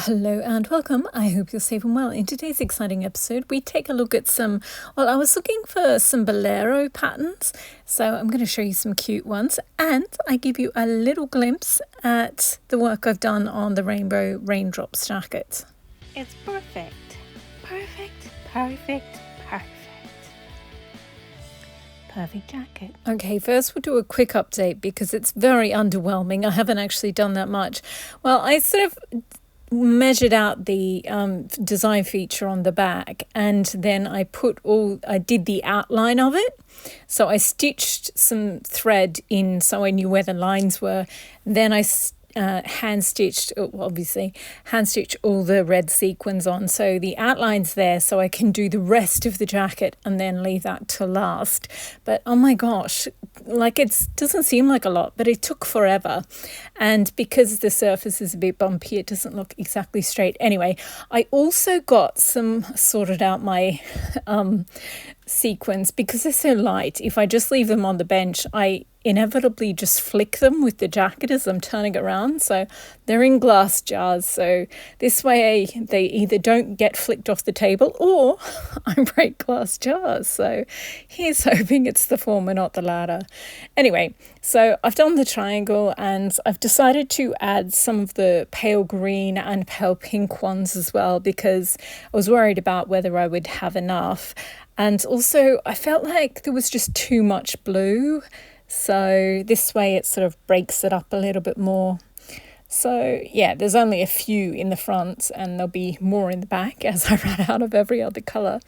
Hello and welcome. I hope you're safe and well. In today's exciting episode, we take a look at I was looking for some bolero patterns, so I'm going to show you some cute ones, and I give you a little glimpse at the work I've done on the Rainbow Raindrops jacket. It's perfect. Perfect, perfect, perfect. Perfect jacket. Okay, first we'll do a quick update because it's very underwhelming. I haven't actually done that much. Well, I sort of measured out the design feature on the back, and then I did the outline of it. So I stitched some thread in so I knew where the lines were. Then I hand stitched all the red sequins on, so the outline's there, so I can do the rest of the jacket and then leave that to last. But oh my gosh, it doesn't seem like a lot, but it took forever, and because the surface is a bit bumpy, it doesn't look exactly straight. Anyway, I also got sorted out my sequins because they're so light. If I just leave them on the bench, I inevitably just flick them with the jacket as I'm turning it around. So they're in glass jars, so this way they either don't get flicked off the table or I break glass jars. So here's hoping it's the former, not the latter. Anyway, so I've done the triangle, and I've decided to add some of the pale green and pale pink ones as well, because I was worried about whether I would have enough. And also I felt like there was just too much blue. So this way it sort of breaks it up a little bit more. So yeah, there's only a few in the front and there'll be more in the back as I run out of every other colour.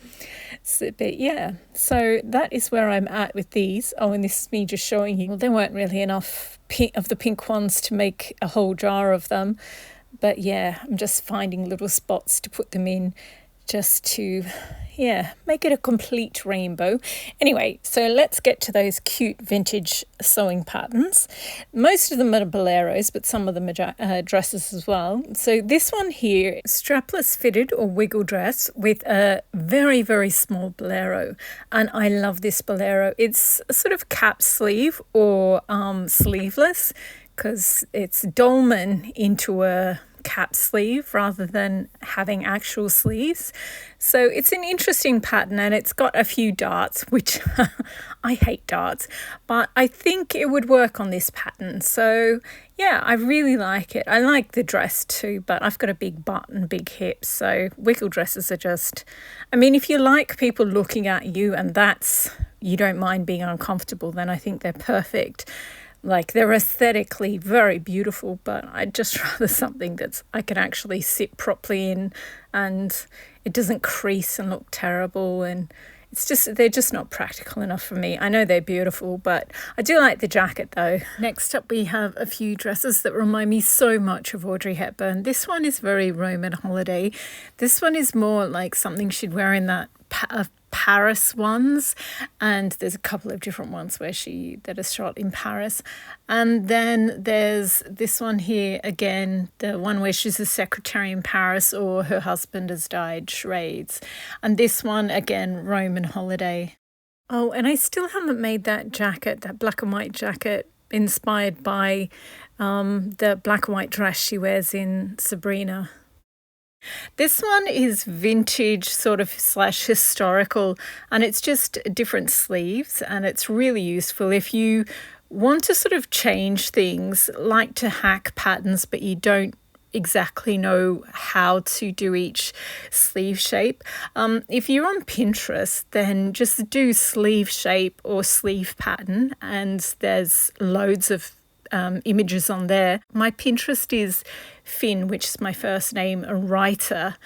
But yeah, so that is where I'm at with these. Oh, and this is me just showing you. Well, there weren't really enough of the pink ones to make a whole jar of them. But yeah, I'm just finding little spots to put them in just to make it a complete rainbow. Anyway, so let's get to those cute vintage sewing patterns. Most of them are boleros, but some of them are dresses as well. So this one here, strapless fitted or wiggle dress with a very, very small bolero. And I love this bolero. It's a sort of cap sleeve or sleeveless, because it's dolman into a cap sleeve rather than having actual sleeves. So it's an interesting pattern, and it's got a few darts, which I hate darts, but I think it would work on this pattern. So yeah, I really like it. I like the dress too, but I've got a big butt and big hips, so wiggle dresses are just, if you like people looking at you and you don't mind being uncomfortable, then I think they're perfect. They're aesthetically very beautiful, but I'd just rather something I can actually sit properly in, and it doesn't crease and look terrible, and they're just not practical enough for me. I know they're beautiful, but I do like the jacket though. Next up, we have a few dresses that remind me so much of Audrey Hepburn. This one is very Roman holiday. This one is more like something she'd wear in that Paris ones, and there's a couple of different ones that are shot in Paris. And then there's this one here again, the one where she's a secretary in Paris or her husband has died, charades. And this one again, Roman holiday. Oh, and I still haven't made that jacket, that black and white jacket, inspired by the black and white dress she wears in Sabrina. This one is vintage sort of / historical, and it's just different sleeves, and it's really useful if you want to sort of change things, like to hack patterns, but you don't exactly know how to do each sleeve shape. If you're on Pinterest, then just do sleeve shape or sleeve pattern, and there's loads of images on there. My Pinterest is Finn, which is my first name, a writer,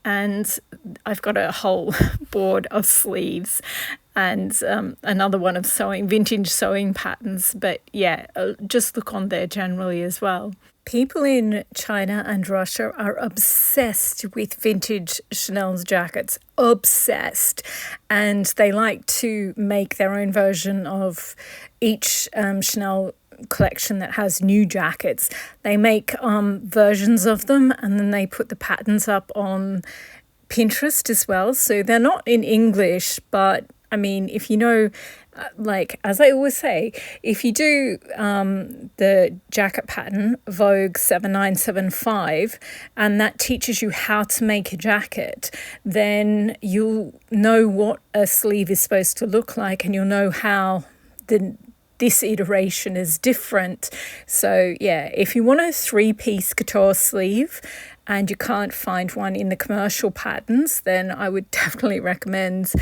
and I've got a whole board of sleeves and another one of vintage sewing patterns. But yeah, just look on there generally as well. People in China and Russia are obsessed with vintage Chanel's jackets, obsessed, and they like to make their own version of each Chanel collection that has new jackets. They make versions of them, and then they put the patterns up on Pinterest as well. So they're not in English, but if you know like, as I always say, if you do the jacket pattern, Vogue 7975, and that teaches you how to make a jacket, then you'll know what a sleeve is supposed to look like, and you'll know how this iteration is different. So yeah, if you want a 3-piece couture sleeve and you can't find one in the commercial patterns, then I would definitely recommend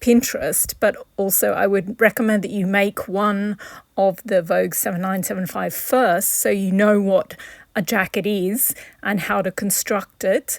Pinterest, but also I would recommend that you make one of the Vogue 7975 first, so you know what a jacket is and how to construct it,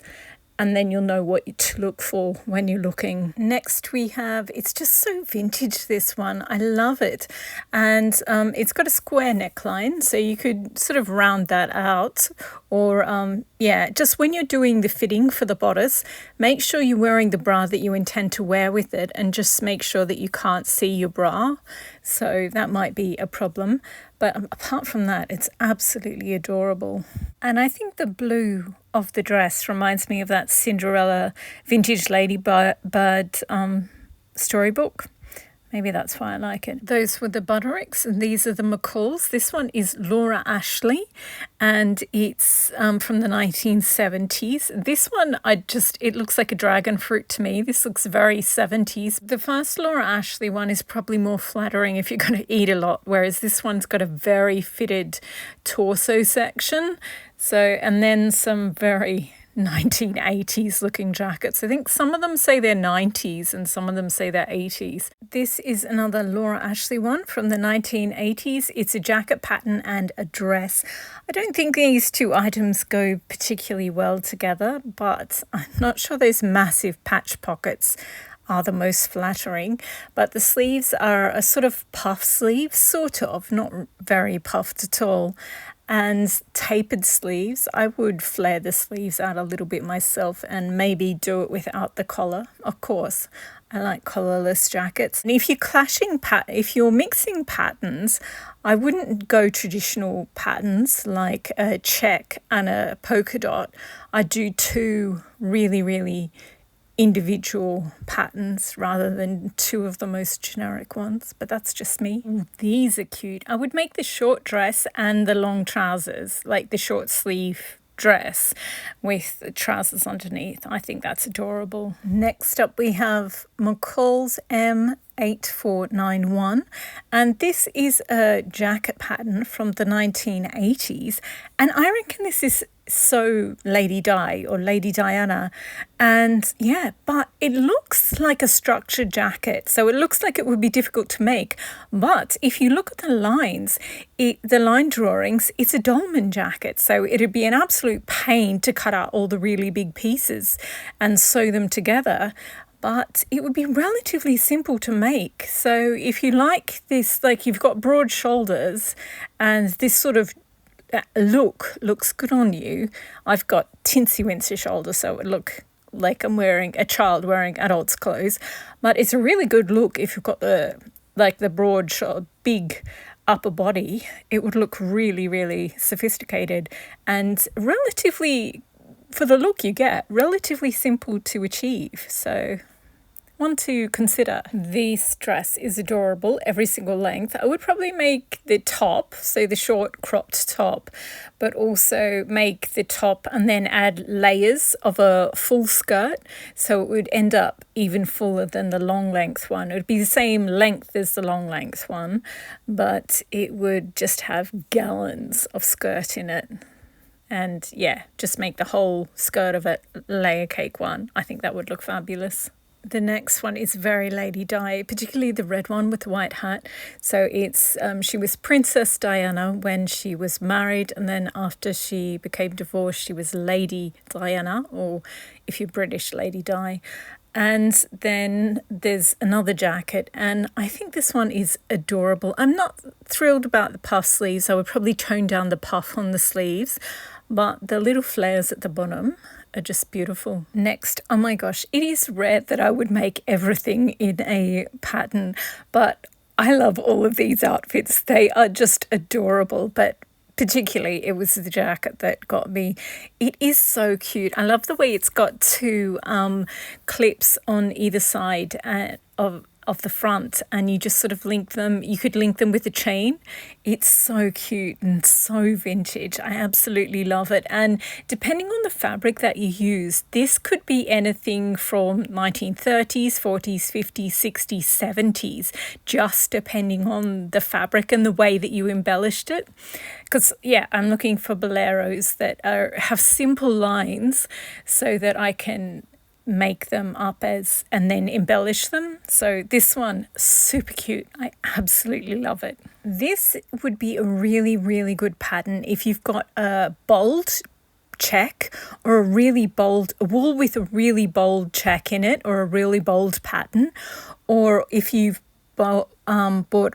and then you'll know what to look for when you're looking. Next we have, it's just so vintage, this one. I love it. And it's got a square neckline, so you could sort of round that out. Or, just when you're doing the fitting for the bodice, make sure you're wearing the bra that you intend to wear with it, and just make sure that you can't see your bra. So that might be a problem. But apart from that, it's absolutely adorable. And I think the blue of the dress reminds me of that Cinderella vintage ladybird storybook. Maybe that's why I like it. Those were the Buttericks, and these are the McCalls. This one is Laura Ashley, and it's from the 1970s. This one, it looks like a dragon fruit to me. This looks very 70s. The first Laura Ashley one is probably more flattering if you're going to eat a lot, whereas this one's got a very fitted torso section. So, and then some very 1980s looking jackets. I think some of them say they're 90s and some of them say they're 80s. This is another Laura Ashley one from the 1980s. It's a jacket pattern and a dress. I don't think these two items go particularly well together, but I'm not sure those massive patch pockets are the most flattering. But the sleeves are a sort of puff sleeve, sort of, not very puffed at all. And tapered sleeves. I would flare the sleeves out a little bit myself and maybe do it without the collar. Of course, I like collarless jackets. And if you're mixing patterns, I wouldn't go traditional patterns like a check and a polka dot. I do two really, really individual patterns rather than two of the most generic ones, but that's just me. These are cute. I would make the short dress and the long trousers, like the short sleeve dress with the trousers underneath. I think that's adorable. Next up we have McCall's M8491, and this is a jacket pattern from the 1980s, and I reckon this is so Lady Di or Lady Diana, and but it looks like a structured jacket, so it looks like it would be difficult to make. But if you look at the lines, the line drawings, it's a dolman jacket, so it'd be an absolute pain to cut out all the really big pieces and sew them together. But it would be relatively simple to make. So if you like this, like you've got broad shoulders and this sort of looks good on you. I've got tinsy wincy shoulders, so it would look like I'm wearing a child wearing adult's clothes. But it's a really good look if you've got the broad big upper body. It would look really, really sophisticated and relatively, for the look you get, relatively simple to achieve. So one to consider. This dress is adorable, every single length. I would probably make the top, so the short cropped top, but also make the top and then add layers of a full skirt, so it would end up even fuller than the long length one. It would be the same length as the long length one, but it would just have gallons of skirt in it. And just make the whole skirt of it layer cake one. I think that would look fabulous. The next one is very Lady Di, particularly the red one with the white hat. So it's she was Princess Diana when she was married, and then after she became divorced, she was Lady Diana, or if you're British, Lady Di. And then there's another jacket, and I think this one is adorable. I'm not thrilled about the puff sleeves. I would probably tone down the puff on the sleeves, but the little flares at the bottom are just beautiful. Next, oh my gosh, it is rare that I would make everything in a pattern, but I love all of these outfits. They are just adorable, but particularly, it was the jacket that got me. It is so cute. I love the way it's got two clips on either side of the front, and you just sort of link them. You could link them with a chain. It's so cute and so vintage. I absolutely love it. And depending on the fabric that you use, this could be anything from 1930s, 40s, 50s, 60s, 70s, just depending on the fabric and the way that you embellished it. Because, yeah, I'm looking for boleros that have simple lines so that I can make them up and then embellish them. So this one, super cute. I absolutely love it. This would be a really, really good pattern if you've got a bold check or a wool with a really bold check in it, or a really bold pattern, or if you've bought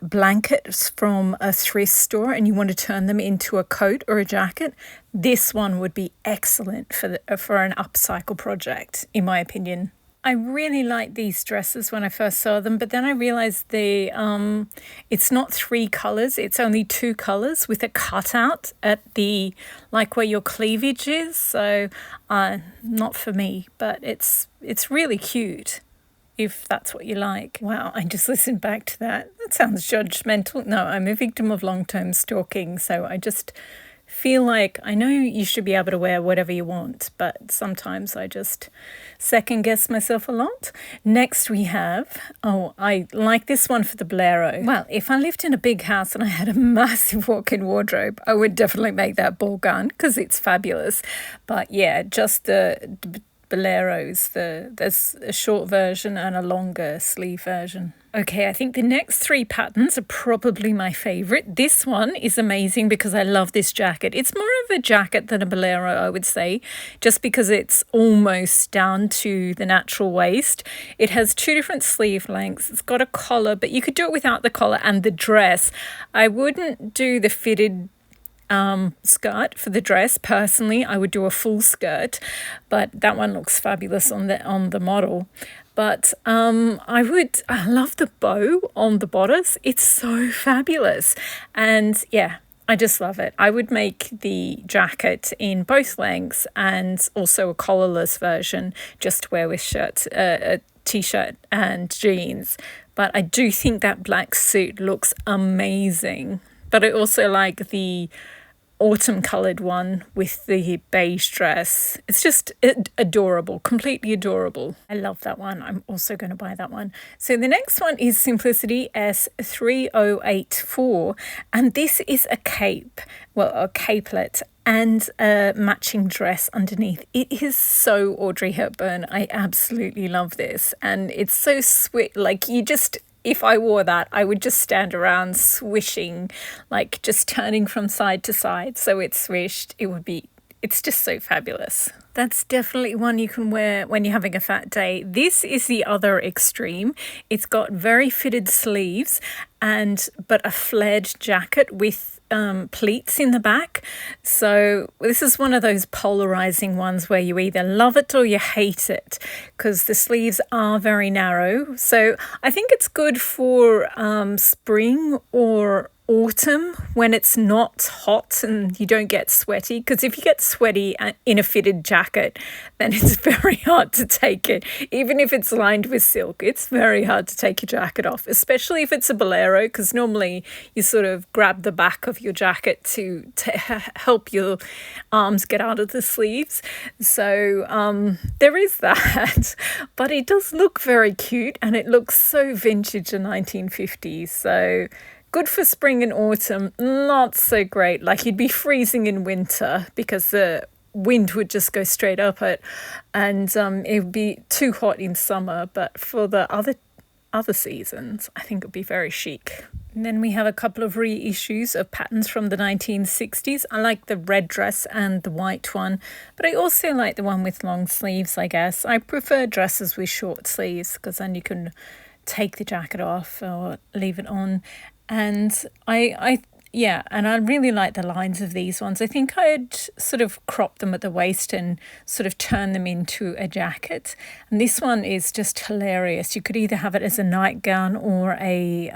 blankets from a thrift store and you want to turn them into a coat or a jacket, this one would be excellent for an upcycle project, in my opinion. I really liked these dresses when I first saw them, but then I realized it's not 3 colors, it's only 2 colors with a cutout at the, like where your cleavage is. So not for me, but it's really cute if that's what you like. Wow, I just listened back to that. That sounds judgmental. No, I'm a victim of long-term stalking, so I just feel like I know you should be able to wear whatever you want, but sometimes I just second guess myself a lot. Next we have, I like this one for the bolero. Well, if I lived in a big house and I had a massive walk-in wardrobe, I would definitely make that ball gown because it's fabulous. But yeah, just the boleros, there's a short version and a longer sleeve version. Okay, I think the next 3 patterns are probably my favorite. This one is amazing because I love this jacket. It's more of a jacket than a bolero, I would say, just because it's almost down to the natural waist. It has 2 different sleeve lengths. It's got a collar, but you could do it without the collar and the dress. I wouldn't do the fitted skirt for the dress. Personally, I would do a full skirt, but that one looks fabulous on the model. But I love the bow on the bodice. It's so fabulous. And yeah, I just love it. I would make the jacket in both lengths and also a collarless version, just to wear with shirts, a t-shirt and jeans. But I do think that black suit looks amazing. But I also like the autumn coloured one with the beige dress. It's just adorable, completely adorable. I love that one. I'm also going to buy that one. So the next one is Simplicity S3084, and this is a cape, well, a capelet and a matching dress underneath. It is so Audrey Hepburn. I absolutely love this, and it's so sweet. Like, if I wore that, I would just stand around swishing, like just turning from side to side. So it's swished. It's just so fabulous. That's definitely one you can wear when you're having a fat day. This is the other extreme. It's got very fitted sleeves but a flared jacket with pleats in the back. So this is one of those polarizing ones where you either love it or you hate it, because the sleeves are very narrow. So I think it's good for spring or autumn when it's not hot and you don't get sweaty, because if you get sweaty in a fitted jacket, then it's very hard to take it. Even if it's lined with silk, it's very hard to take your jacket off, especially if it's a bolero, because normally you sort of grab the back of your jacket to help your arms get out of the sleeves. So there is that, but it does look very cute and it looks so vintage and 1950s. So good for spring and autumn, not so great. Like, you'd be freezing in winter because the wind would just go straight up it, and it would be too hot in summer. But for the other seasons, I think it would be very chic. And then we have a couple of reissues of patterns from the 1960s. I like the red dress and the white one, but I also like the one with long sleeves, I guess. I prefer dresses with short sleeves because then you can take the jacket off or leave it on. And I really like the lines of these ones. I think I'd sort of crop them at the waist and sort of turn them into a jacket. And this one is just hilarious. You could either have it as a nightgown or a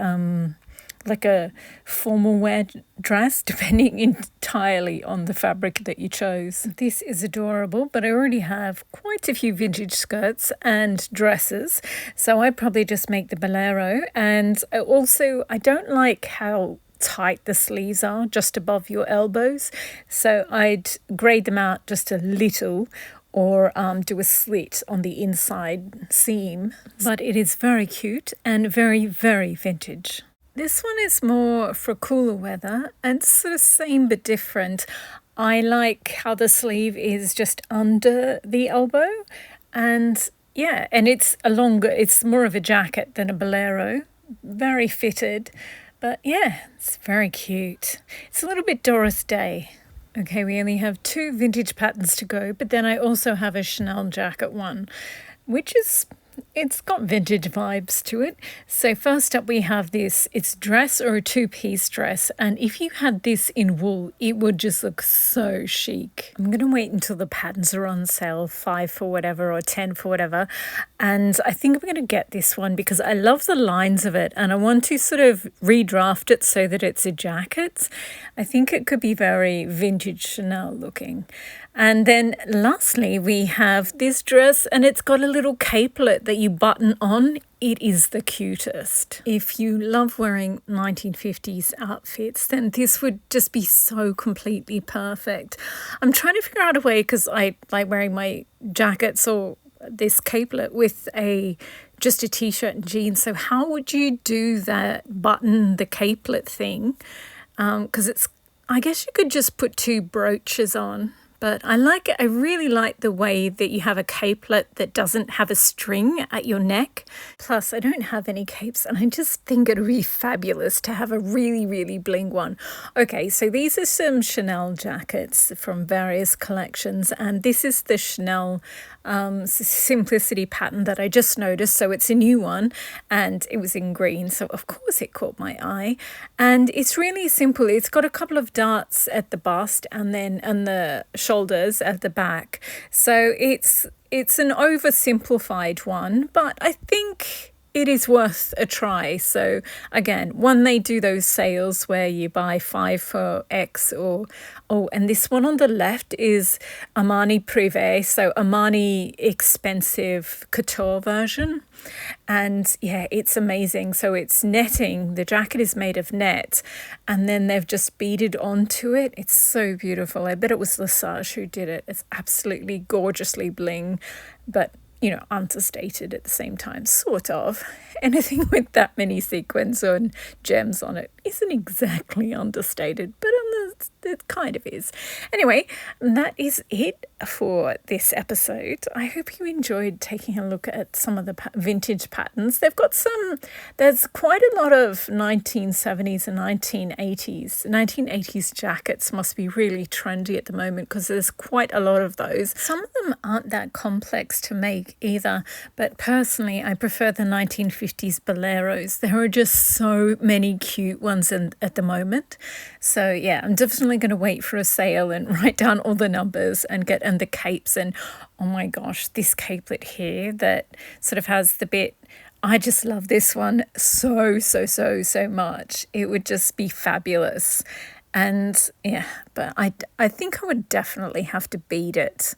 like a formal wear dress, depending entirely on the fabric that you chose. This is adorable, but I already have quite a few vintage skirts and dresses, so I'd probably just make the bolero. And also, I don't like how tight the sleeves are just above your elbows, so I'd grade them out just a little, or do a slit on the inside seam. But it is very cute and very, very vintage. This one is more for cooler weather, and sort of same but different. I like how the sleeve is just under the elbow, and yeah, and it's more of a jacket than a bolero. Very fitted, but yeah, it's very cute. It's a little bit Doris Day. Okay, we only have 2 vintage patterns to go, but then I also have a Chanel jacket one, it's got vintage vibes to it. So first up we have this, it's dress or a 2-piece dress, and if you had this in wool, it would just look so chic. I'm going to wait until the patterns are on sale, 5 for whatever or 10 for whatever, and I think I'm going to get this one because I love the lines of it and I want to sort of redraft it so that it's a jacket. I think it could be very vintage Chanel looking. And then lastly, we have this dress, and it's got a little capelet that you button on. It is the cutest. If you love wearing 1950s outfits, then this would just be so completely perfect. I'm trying to figure out a way, because I like wearing my jackets or this capelet with just a t-shirt and jeans. So how would you do that button the capelet thing? Because I guess you could just put 2 brooches on. But I like it. I really like the way that you have a capelet that doesn't have a string at your neck. Plus, I don't have any capes, and I just think it would be fabulous to have a really, really bling one. Okay, so these are some Chanel jackets from various collections, and this is the Chanel Simplicity pattern that I just noticed. So it's a new one, and it was in green, so of course it caught my eye. And it's really simple. It's got a couple of darts at the bust and the shoulders at the back. So it's an oversimplified one, but I think it is worth a try. So again, when they do those sales where you buy 5 for X, and this one on the left is Armani Privé, so Armani expensive couture version. And yeah, it's amazing. So it's netting. The jacket is made of net, and then they've just beaded onto it. It's so beautiful. I bet it was Lesage who did it. It's absolutely gorgeously bling, but understated at the same time, sort of. Anything with that many sequins and gems on it isn't exactly understated, but it kind of is. Anyway, that is it for this episode. I hope you enjoyed taking a look at some of the vintage patterns. There's quite a lot of 1970s and 1980s. 1980s jackets must be really trendy at the moment because there's quite a lot of those. Some of them aren't that complex to make either, but personally I prefer the 1950s boleros. There are just so many cute ones at the moment. So yeah, I'm definitely going to wait for a sale and write down all the numbers and the capes. And oh my gosh, this capelet here that sort of has the bit, I just love this one so much. It would just be fabulous. And yeah, but I think I would definitely have to bead it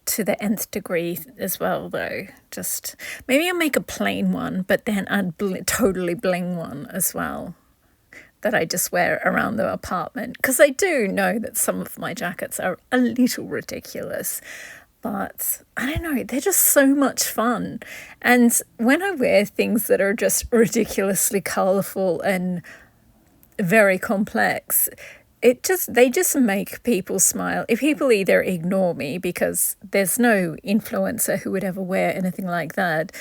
to the nth degree as well, though. Just maybe I'll make a plain one, but then I'd totally bling one as well that I just wear around the apartment, because I do know that some of my jackets are a little ridiculous, but I don't know, they're just so much fun. And when I wear things that are just ridiculously colourful and very complex, they just make people smile. If people either ignore me, because there's no influencer who would ever wear anything like that,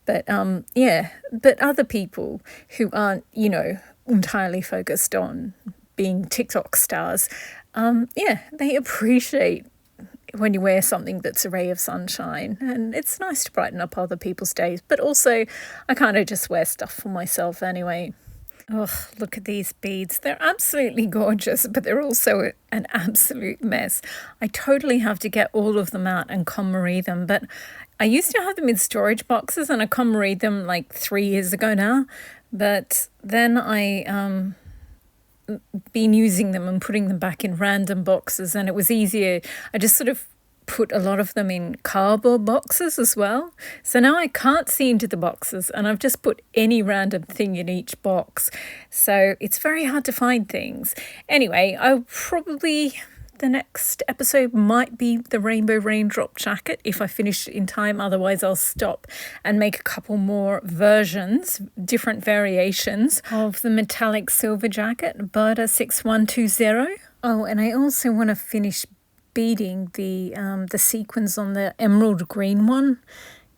but but other people who aren't, entirely focused on being TikTok stars, they appreciate when you wear something that's a ray of sunshine, and it's nice to brighten up other people's days. But also, I kind of just wear stuff for myself anyway. Oh, look at these beads. They're absolutely gorgeous, but they're also an absolute mess. I totally have to get all of them out and KonMari them, but I used to have them in storage boxes and I KonMari them like 3 years ago now. But then I been using them and putting them back in random boxes, and it was easier. I just sort of put a lot of them in cardboard boxes as well. So now I can't see into the boxes, and I've just put any random thing in each box. So it's very hard to find things. Anyway, the next episode might be the Rainbow Raindrop jacket if I finish it in time. Otherwise, I'll stop and make a couple more versions, different variations of the metallic silver jacket, Burda 6120. Oh, and I also want to finish beading the sequins on the emerald green one.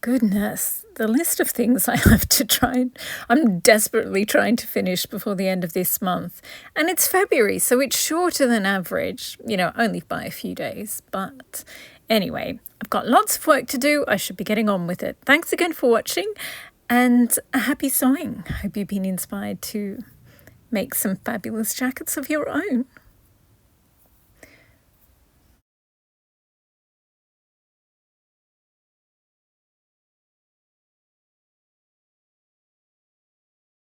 Goodness, the list of things I have to try. I'm desperately trying to finish before the end of this month. And it's February, so it's shorter than average, only by a few days. But anyway, I've got lots of work to do. I should be getting on with it. Thanks again for watching, and happy sewing. Hope you've been inspired to make some fabulous jackets of your own.